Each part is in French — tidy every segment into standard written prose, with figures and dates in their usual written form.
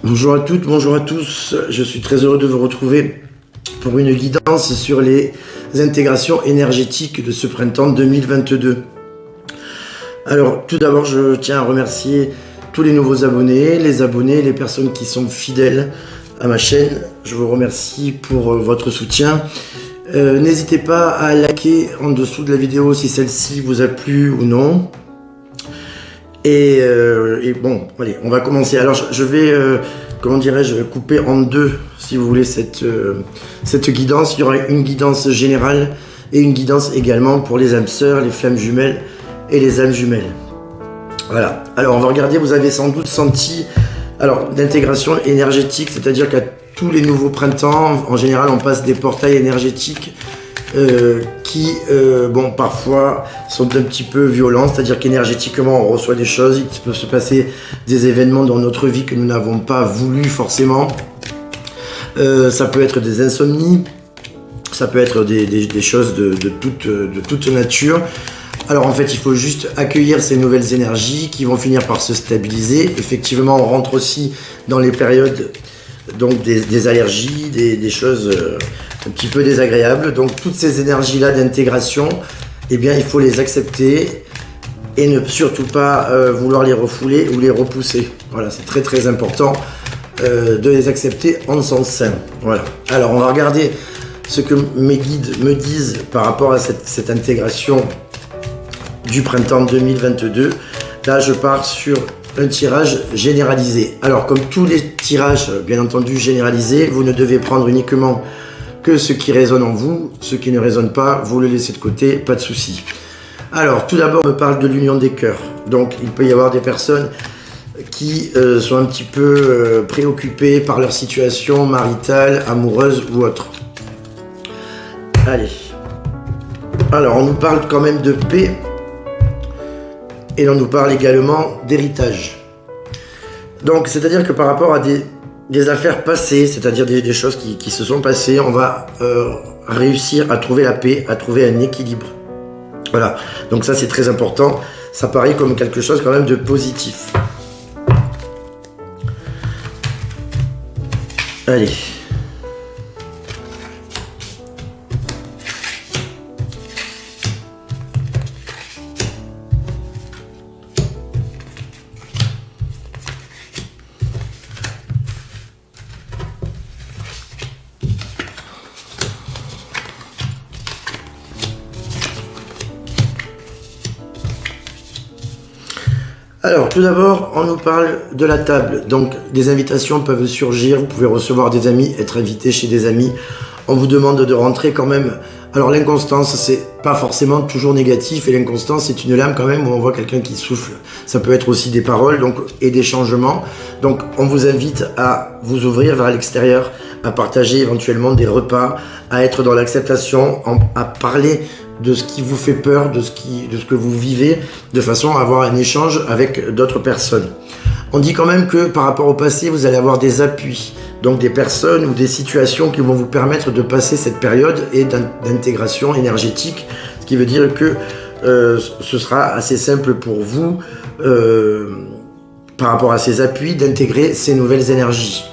Bonjour à toutes, bonjour à tous. Je suis très heureux de vous retrouver pour une guidance sur les intégrations énergétiques de ce printemps 2022. Alors, tout d'abord, je tiens à remercier tous les nouveaux abonnés, les personnes qui sont fidèles à ma chaîne. Je vous remercie pour votre soutien. N'hésitez pas à liker en dessous de la vidéo si celle-ci vous a plu ou non. Et bon, allez, on va commencer. Alors, je vais, comment dirais-je, couper en deux, si vous voulez, cette guidance. Il y aura une guidance générale et une guidance également pour les âmes sœurs, les flammes jumelles et les âmes jumelles. Voilà. Alors, on va regarder, vous avez sans doute senti, alors, d'intégration énergétique, c'est-à-dire qu'à tous les nouveaux printemps, en général, on passe des portails énergétiques qui, bon, parfois sont un petit peu violents, c'est-à-dire qu'énergétiquement, on reçoit des choses, il peut se passer des événements dans notre vie que nous n'avons pas voulu forcément. Ça peut être des insomnies, ça peut être des choses de toute nature. Alors en fait, il faut juste accueillir ces nouvelles énergies qui vont finir par se stabiliser. Effectivement, on rentre aussi dans les périodes donc des allergies, des choses un petit peu désagréables. Donc toutes ces énergies-là d'intégration, eh bien il faut les accepter et ne surtout pas vouloir les refouler ou les repousser. Voilà, c'est très très important de les accepter en sens sain. Voilà. Alors on va regarder ce que mes guides me disent par rapport à cette intégration du printemps 2022. Là je pars sur un tirage généralisé. Alors comme tous les tirages bien entendu généralisés, vous ne devez prendre uniquement que ce qui résonne en vous, ce qui ne résonne pas, vous le laissez de côté, pas de souci. Alors tout d'abord on me parle de l'union des cœurs. Donc il peut y avoir des personnes qui sont un petit peu préoccupées par leur situation maritale, amoureuse ou autre. Allez. Alors on nous parle quand même de paix. Et l'on nous parle également d'héritage. Donc, c'est-à-dire que par rapport à des affaires passées, c'est-à-dire des choses qui se sont passées, on va réussir à trouver la paix, à trouver un équilibre. Voilà. Donc ça, c'est très important. Ça paraît comme quelque chose quand même de positif. Allez. Alors, tout d'abord, on nous parle de la table. Donc, des invitations peuvent surgir. Vous pouvez recevoir des amis, être invité chez des amis. On vous demande de rentrer quand même. Alors, l'inconstance, c'est pas forcément toujours négatif. Et l'inconstance, c'est une lame quand même où on voit quelqu'un qui souffle. Ça peut être aussi des paroles donc, et des changements. Donc, on vous invite à vous ouvrir vers l'extérieur, à partager éventuellement des repas, à être dans l'acceptation, à parler de ce qui vous fait peur, de ce que vous vivez, de façon à avoir un échange avec d'autres personnes. On dit quand même que par rapport au passé, vous allez avoir des appuis, donc des personnes ou des situations qui vont vous permettre de passer cette période et d'intégration énergétique, ce qui veut dire que ce sera assez simple pour vous, par rapport à ces appuis, d'intégrer ces nouvelles énergies.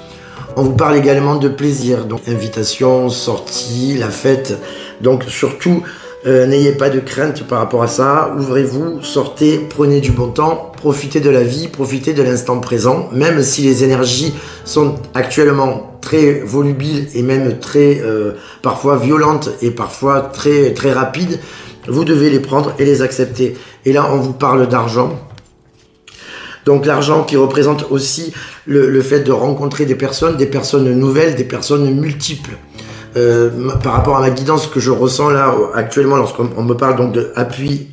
On vous parle également de plaisir, donc invitation, sortie, la fête, donc surtout, n'ayez pas de crainte par rapport à ça, ouvrez-vous, sortez, prenez du bon temps, profitez de la vie, profitez de l'instant présent, même si les énergies sont actuellement très volubiles et même très parfois violentes et parfois très, très rapides, vous devez les prendre et les accepter. Et là, on vous parle d'argent. Donc l'argent qui représente aussi le fait de rencontrer des personnes nouvelles, des personnes multiples. Par rapport à ma guidance que je ressens là actuellement lorsqu'on me parle donc de appui,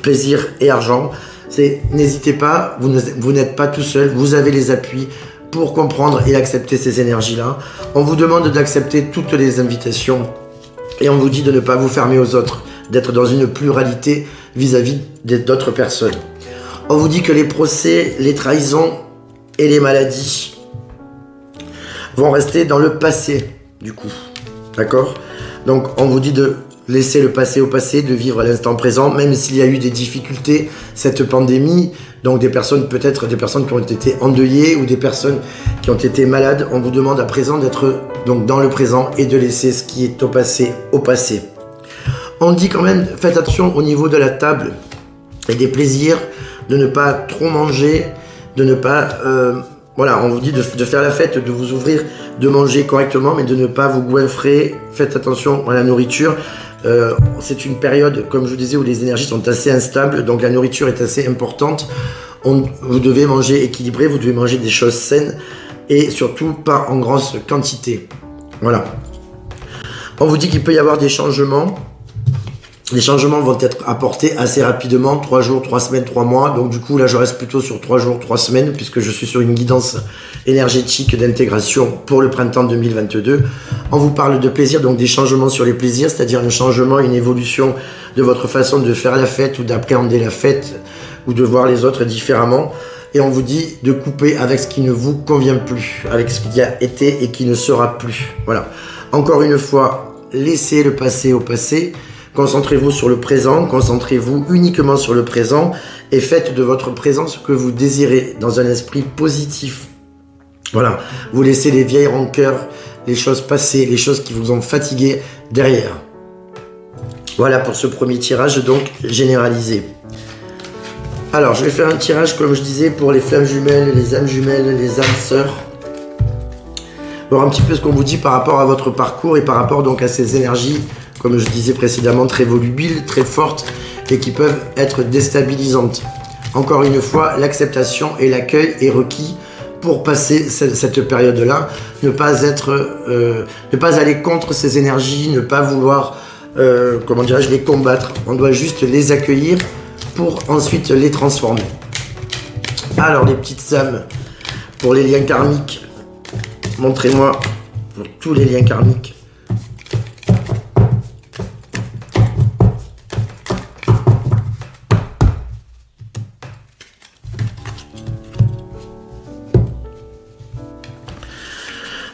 plaisir et argent, c'est n'hésitez pas, vous n'êtes pas tout seul, vous avez les appuis pour comprendre et accepter ces énergies-là. On vous demande d'accepter toutes les invitations et on vous dit de ne pas vous fermer aux autres, d'être dans une pluralité vis-à-vis d'autres personnes. On vous dit que les procès, les trahisons et les maladies vont rester dans le passé, du coup. D'accord ? Donc, on vous dit de laisser le passé au passé, de vivre à l'instant présent, même s'il y a eu des difficultés, cette pandémie, donc peut-être des personnes qui ont été endeuillées ou des personnes qui ont été malades, on vous demande à présent d'être donc dans le présent et de laisser ce qui est au passé au passé. On dit quand même, faites attention au niveau de la table et des plaisirs, de ne pas trop manger, de ne pas... on vous dit de faire la fête, de vous ouvrir, de manger correctement, mais de ne pas vous goinfrer. Faites attention à la nourriture. C'est une période, comme je vous disais, où les énergies sont assez instables, donc la nourriture est assez importante. Vous devez manger équilibré, vous devez manger des choses saines et surtout pas en grosse quantité. Voilà. On vous dit qu'il peut y avoir des changements. Les changements vont être apportés assez rapidement, 3 jours, 3 semaines, 3 mois. Donc du coup, là, je reste plutôt sur 3 jours, 3 semaines, puisque je suis sur une guidance énergétique d'intégration pour le printemps 2022. On vous parle de plaisir, donc des changements sur les plaisirs, c'est-à-dire un changement, une évolution de votre façon de faire la fête ou d'appréhender la fête ou de voir les autres différemment. Et on vous dit de couper avec ce qui ne vous convient plus, avec ce qui a été et qui ne sera plus. Voilà. Encore une fois, laissez le passé au passé. Concentrez-vous sur le présent, concentrez-vous uniquement sur le présent et faites de votre présent ce que vous désirez dans un esprit positif. Voilà, vous laissez les vieilles rancœurs, les choses passées, les choses qui vous ont fatigué derrière. Voilà pour ce premier tirage donc généralisé. Alors, je vais faire un tirage comme je disais pour les flammes jumelles, les âmes jumelles, les âmes sœurs. Voir un petit peu ce qu'on vous dit par rapport à votre parcours et par rapport donc à ces énergies, comme je disais précédemment, très volubiles, très fortes et qui peuvent être déstabilisantes. Encore une fois, l'acceptation et l'accueil est requis pour passer cette période-là. Ne pas aller contre ces énergies, ne pas vouloir, les combattre. On doit juste les accueillir pour ensuite les transformer. Alors, les petites âmes, pour les liens karmiques, montrez-moi pour tous les liens karmiques.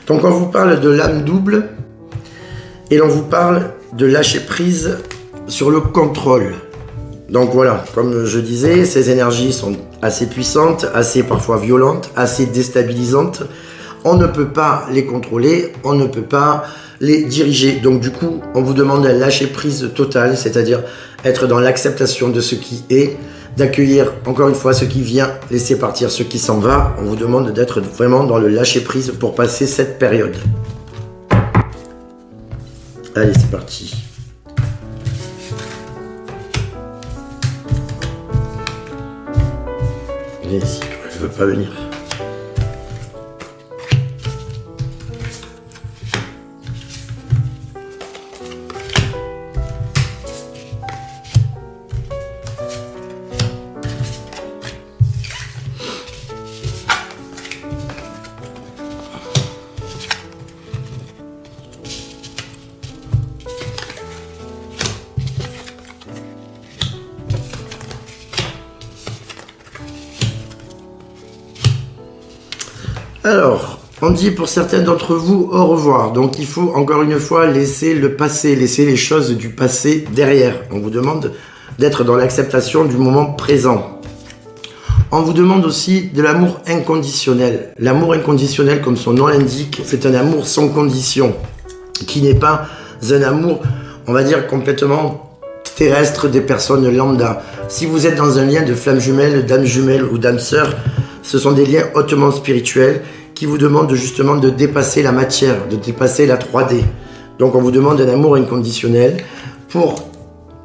Donc on vous parle de l'âme double et l'on vous parle de lâcher prise sur le contrôle. Donc voilà, comme je disais, ces énergies sont assez puissantes, assez parfois violentes, assez déstabilisantes. On ne peut pas les contrôler, on ne peut pas les diriger. Donc du coup, on vous demande un lâcher prise total, c'est-à-dire être dans l'acceptation de ce qui est, d'accueillir encore une fois ce qui vient, laisser partir ce qui s'en va. On vous demande d'être vraiment dans le lâcher prise pour passer cette période. Allez, c'est parti. Viens ici, je veux pas venir. Alors, on dit pour certains d'entre vous au revoir. Donc il faut encore une fois laisser le passé, laisser les choses du passé derrière. On vous demande d'être dans l'acceptation du moment présent. On vous demande aussi de l'amour inconditionnel. L'amour inconditionnel, comme son nom l'indique, c'est un amour sans condition, qui n'est pas un amour, on va dire, complètement terrestre des personnes lambda. Si vous êtes dans un lien de flamme jumelle, d'âme jumelle ou d'âme sœur, ce sont des liens hautement spirituels qui vous demandent justement de dépasser la matière, de dépasser la 3D. Donc on vous demande un amour inconditionnel pour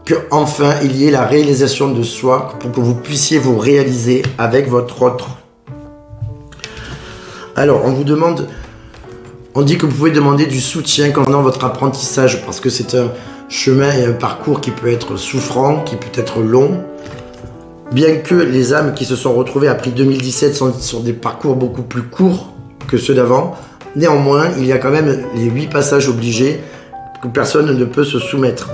que enfin il y ait la réalisation de soi, pour que vous puissiez vous réaliser avec votre autre. Alors on vous demande, on dit que vous pouvez demander du soutien concernant votre apprentissage parce que c'est un chemin et un parcours qui peut être souffrant, qui peut être long. Bien que les âmes qui se sont retrouvées après 2017 sont sur des parcours beaucoup plus courts que ceux d'avant, néanmoins, il y a quand même les 8 passages obligés que personne ne peut se soumettre.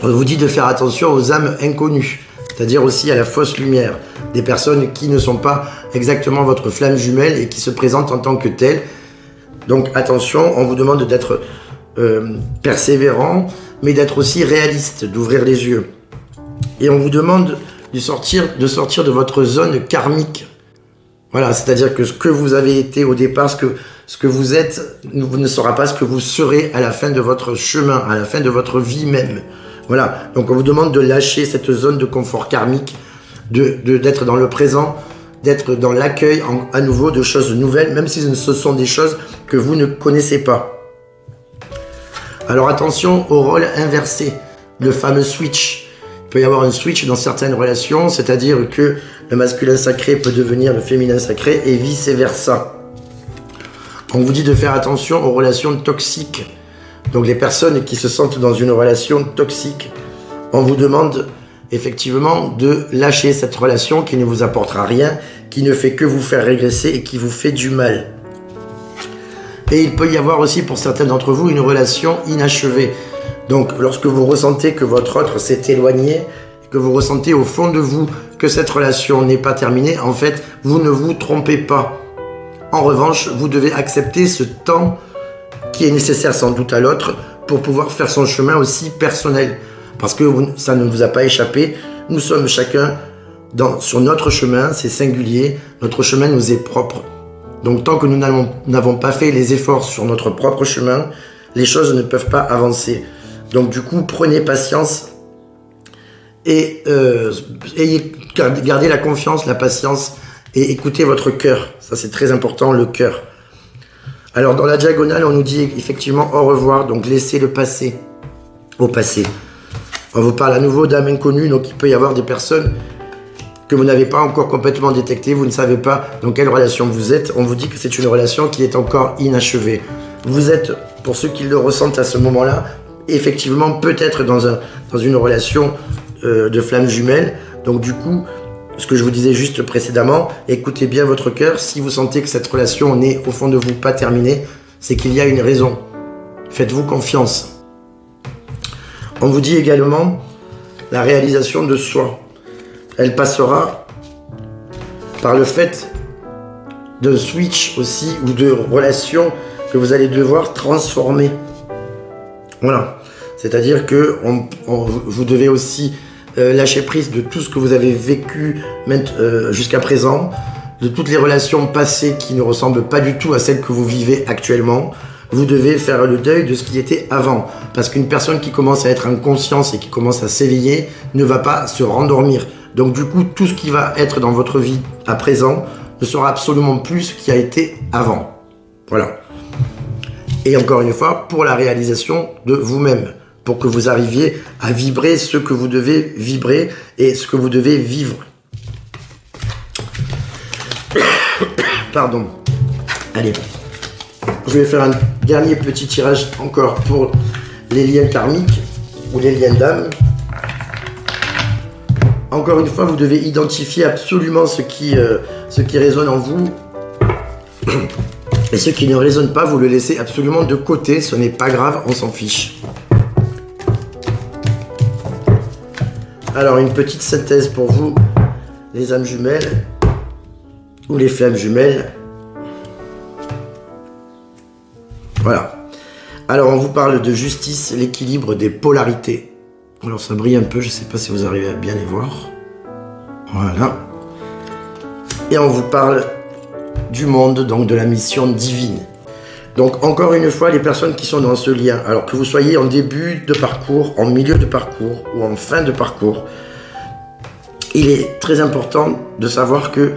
On vous dit de faire attention aux âmes inconnues, c'est-à-dire aussi à la fausse lumière, des personnes qui ne sont pas exactement votre flamme jumelle et qui se présentent en tant que telles. Donc attention, on vous demande d'être persévérant, mais d'être aussi réaliste, d'ouvrir les yeux. Et on vous demande de sortir de votre zone karmique. Voilà, c'est-à-dire que ce que vous avez été au départ, ce que vous êtes, ne sera pas ce que vous serez à la fin de votre chemin, à la fin de votre vie même. Voilà, donc on vous demande de lâcher cette zone de confort karmique, d'être dans le présent, d'être dans l'accueil à nouveau de choses nouvelles, même si ce sont des choses que vous ne connaissez pas. Alors attention au rôle inversé, le fameux switch. Il peut y avoir un switch dans certaines relations, c'est-à-dire que le masculin sacré peut devenir le féminin sacré et vice-versa. On vous dit de faire attention aux relations toxiques. Donc les personnes qui se sentent dans une relation toxique, on vous demande effectivement de lâcher cette relation qui ne vous apportera rien, qui ne fait que vous faire régresser et qui vous fait du mal. Et il peut y avoir aussi pour certains d'entre vous une relation inachevée. Donc lorsque vous ressentez que votre autre s'est éloigné, que vous ressentez au fond de vous que cette relation n'est pas terminée, en fait, vous ne vous trompez pas. En revanche, vous devez accepter ce temps qui est nécessaire sans doute à l'autre pour pouvoir faire son chemin aussi personnel. Parce que ça ne vous a pas échappé, nous sommes chacun sur notre chemin, c'est singulier, notre chemin nous est propre. Donc tant que nous n'avons pas fait les efforts sur notre propre chemin, les choses ne peuvent pas avancer. Donc du coup, prenez patience et gardez la confiance, la patience et écoutez votre cœur. Ça c'est très important, le cœur. Alors dans la diagonale, on nous dit effectivement au revoir, donc laissez le passé au passé. On vous parle à nouveau d'âmes inconnues, donc il peut y avoir des personnes que vous n'avez pas encore complètement détectées, vous ne savez pas dans quelle relation vous êtes. On vous dit que c'est une relation qui est encore inachevée. Vous êtes, pour ceux qui le ressentent à ce moment-là, effectivement peut-être dans une relation de flamme jumelle. Donc du coup, ce que je vous disais juste précédemment, écoutez bien votre cœur. Si vous sentez que cette relation n'est au fond de vous pas terminée, c'est qu'il y a une raison. Faites-vous confiance. On vous dit également la réalisation de soi. Elle passera par le fait d'un switch aussi ou de relations que vous allez devoir transformer. Voilà. C'est-à-dire que vous devez aussi lâcher prise de tout ce que vous avez vécu jusqu'à présent, de toutes les relations passées qui ne ressemblent pas du tout à celles que vous vivez actuellement. Vous devez faire le deuil de ce qui était avant. Parce qu'une personne qui commence à être en conscience et qui commence à s'éveiller ne va pas se rendormir. Donc du coup, tout ce qui va être dans votre vie à présent ne sera absolument plus ce qui a été avant. Voilà. Et encore une fois, pour la réalisation de vous-même. Pour que vous arriviez à vibrer ce que vous devez vibrer et ce que vous devez vivre. Pardon. Allez. Je vais faire un dernier petit tirage encore pour les liens karmiques ou les liens d'âme. Encore une fois, vous devez identifier absolument ce qui résonne en vous. Et ce qui ne résonne pas, vous le laissez absolument de côté. Ce n'est pas grave, on s'en fiche. Alors, une petite synthèse pour vous, les âmes jumelles ou les flammes jumelles. Voilà. Alors, on vous parle de justice, l'équilibre des polarités. Alors, ça brille un peu, je ne sais pas si vous arrivez à bien les voir. Voilà. Et on vous parle du monde, donc de la mission divine. Donc, encore une fois, les personnes qui sont dans ce lien, alors que vous soyez en début de parcours, en milieu de parcours ou en fin de parcours, il est très important de savoir que,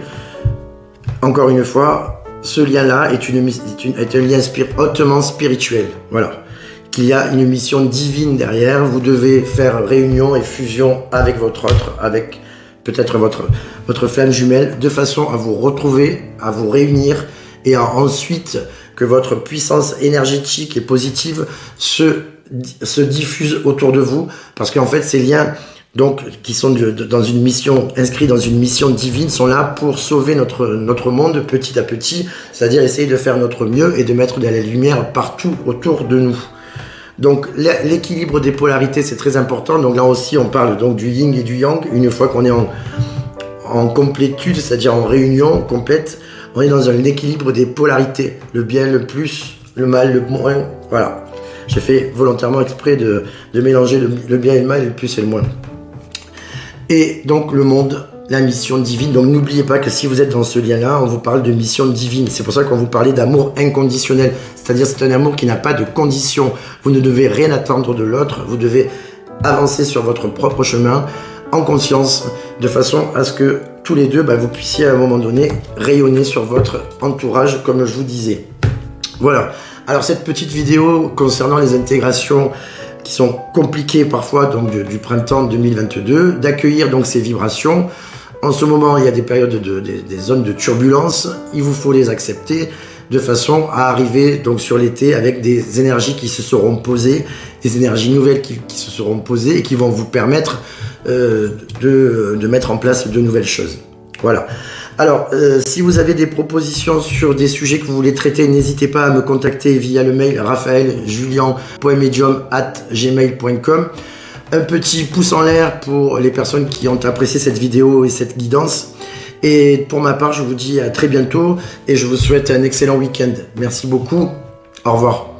encore une fois, ce lien-là est un lien hautement spirituel. Voilà. Qu'il y a une mission divine derrière. Vous devez faire réunion et fusion avec votre autre, avec peut-être votre flamme jumelle, de façon à vous retrouver, à vous réunir et ensuite que votre puissance énergétique et positive se diffuse autour de vous. Parce qu'en fait, ces liens donc, qui sont dans une mission, inscrits dans une mission divine, sont là pour sauver notre monde petit à petit, c'est-à-dire essayer de faire notre mieux et de mettre de la lumière partout autour de nous. Donc l'équilibre des polarités, c'est très important. Donc là aussi, on parle donc du yin et du yang. Une fois qu'on est en complétude, c'est-à-dire en réunion complète, on est dans un équilibre des polarités. Le bien, le plus, le mal, le moins. Voilà. J'ai fait volontairement exprès de mélanger le bien et le mal, et le plus et le moins. Et donc le monde, la mission divine. Donc n'oubliez pas que si vous êtes dans ce lien-là, on vous parle de mission divine. C'est pour ça qu'on vous parlait d'amour inconditionnel. C'est-à-dire c'est un amour qui n'a pas de condition. Vous ne devez rien attendre de l'autre. Vous devez avancer sur votre propre chemin en conscience, de façon à ce que tous les deux, vous puissiez à un moment donné rayonner sur votre entourage, comme je vous disais. Voilà. Alors cette petite vidéo concernant les intégrations qui sont compliquées parfois, donc du printemps 2022, d'accueillir donc ces vibrations. En ce moment, il y a des périodes des zones de turbulence. Il vous faut les accepter de façon à arriver donc sur l'été avec des énergies qui se seront posées, des énergies nouvelles qui se seront posées et qui vont vous permettre de mettre en place de nouvelles choses. Voilà. Alors, si vous avez des propositions sur des sujets que vous voulez traiter, n'hésitez pas à me contacter via le mail raphaeljulian.medium@gmail.com. Un petit pouce en l'air pour les personnes qui ont apprécié cette vidéo et cette guidance. Et pour ma part, je vous dis à très bientôt et je vous souhaite un excellent week-end. Merci beaucoup. Au revoir.